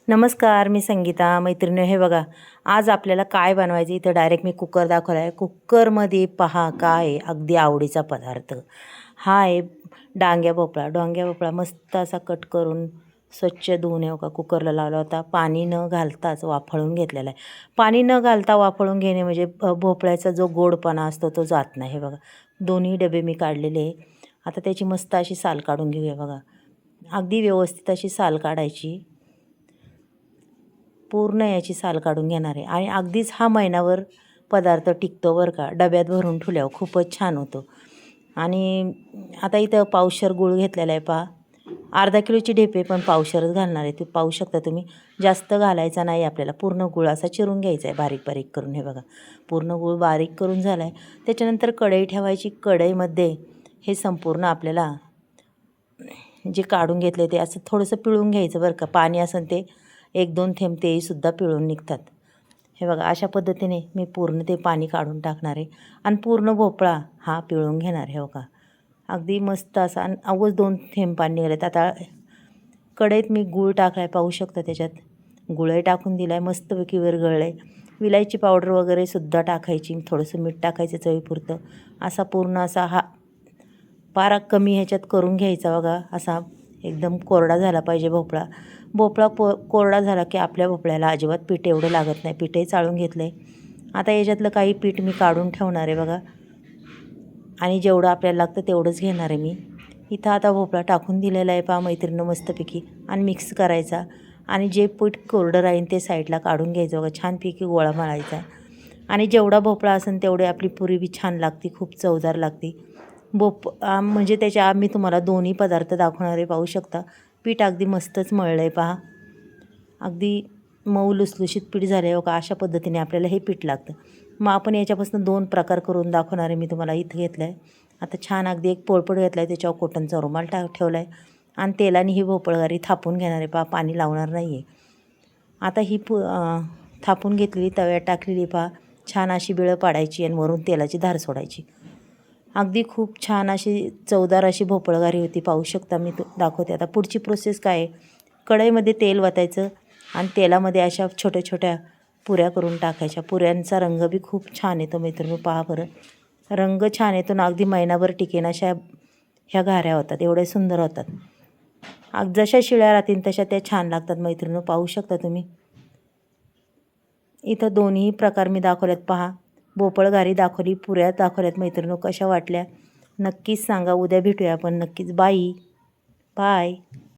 नमस्कार, मी संगीता. मैत्रिणी हे बघा, आज आपल्याला काय बनवायचं इथं डायरेक्ट मी कुकर दाखवला आहे. कुकरमध्ये पहा काय आहे, अगदी आवडीचा पदार्थ. हा आहे डांग्या भोपळा. डांग्या भोपळा मस्त असा कट करून स्वच्छ धुवून हे बघा कुकरला लावला होता. पाणी न घालताच वाफळून घेतलेला आहे. पाणी न घालता वाफळून घेणे म्हणजे भोपळ्याचा जो गोडपणा असतो तो जात नाही. हे बघा, दोन्ही डबे मी काढलेले आहे. आता त्याची मस्त अशी साल काढून घेऊया. बघा, अगदी व्यवस्थित अशी साल काढायची. पूर्ण याची साल काढून घेणार आहे आणि अगदीच हा महिनाभर पदार्थ टिकतो बरं का. डब्यात भरून ठेवल्यावर खूपच छान होतो. आणि आता इथं पावशेर गूळ घेतलेला आहे पहा. अर्धा किलोची ढेपे पण पावशेरच घालणार आहे. ते पाहू शकता तुम्ही. जास्त घालायचा नाही आपल्याला. पूर्ण गूळ असा चिरून घ्यायचा आहे बारीक बारीक करून. हे बघा, पूर्ण गूळ बारीक करून झाला आहे. त्याच्यानंतर कढई ठेवायची. कढईमध्ये हे संपूर्ण आपल्याला जे काढून घेतले ते असं थोडंसं पिळून घ्यायचं बरं का. पाणी असेल ते 1-2 थेंब तेहीसुद्धा पिळून निघतात. हे बघा, अशा पद्धतीने मी पूर्ण ते पाणी काढून टाकणार आहे आणि पूर्ण भोपळा हा पिळून घेणार. हे बघा, अगदी मस्त असा. आणि अवघच 2 थेंब पाणी निघालेत. आता कढईत मी गूळ टाकला आहे, पाहू शकता. त्याच्यात गुळही टाकून दिला आहे, मस्तपैकी विरघळलं आहे. विलायची पावडर वगैरेसुद्धा टाकायची, थोडंसं मीठ टाकायचं चवीपुरतं. असा पूर्ण असा हा पारा कमी ह्याच्यात करून घ्यायचा. बघा, असा एकदम कोरडा झाला पाहिजे भोपळा. भोपळा कोरडा झाला की आपल्या भोपळ्याला अजिबात पीठ एवढं लागत नाही. पीठही चाळून घेतलं आहे. आता याच्यातलं काही पीठ मी काढून ठेवणार आहे बघा. आणि जेवढं आपल्याला लागतं तेवढंच घेणार आहे मी. इथं आता भोपळा टाकून दिलेला आहे पहा मैत्रिणीनं मस्तपैकी. आणि मिक्स करायचा. आणि जे पीठ कोरडं राहील ते साईडला काढून घ्यायचं बघा. छानपैकी गोळा मळायचा. आणि जेवढा भोपळा असेल तेवढे आपली पुरी बी छान लागते, खूप चवदार लागते. म्हणजे त्याच्या मी तुम्हाला दोन्ही पदार्थ दाखवणार आहे, पाहू शकता. पीठ अगदी मस्तच मळलं आहे पहा. अगदी मऊ लुसलुशीत पीठ झालं आहे बघा. अशा पद्धतीने आपल्याला हे पीठ लागतं. मग आपण याच्यापासून 2 प्रकार करून दाखवणार आहे मी तुम्हाला. इथं घेतलं आहे आता छान अगदी एक पोळपट घेतला आहे, त्याच्यावर कॉटनचा रुमाल ठेवला आहे आणि तेलाने ही भोपळगारी थापून घेणार आहे पहा. पाणी लावणार नाही आहे. आता ही थापून घेतलेली तव्यात टाकलेली पहा. छान अशी बिळं पाडायची आणि वरून तेलाची धार सोडायची. अगदी खूप छान अशी चवदार अशी भोपळगारी होती, पाहू शकता. मी दाखवते. आता पुढची प्रोसेस काय आहे, कढईमध्ये तेल वतायचं आणि तेलामध्ये अशा छोट्या छोट्या पुऱ्या करून टाकायच्या. पुऱ्यांचा रंग बी खूप छान येतो मैत्रिणी, पहा बरं. रंग छान येतो ना, अगदी महिनाभर टिकेन अशा ह्या घाऱ्या होतात. एवढ्या सुंदर होतात. जशा शिळ्या राहतील तशा त्या छान लागतात मैत्रिणी, पाहू शकता तुम्ही. इथं दोन्ही प्रकार मी दाखवल्यात पहा. भोपळगारी दाखवली, पुऱ्या दाखवल्यात मैत्रिणी. कशा वाटल्या नक्कीच सांगा. उद्या भेटूया आपण नक्कीच. बाय.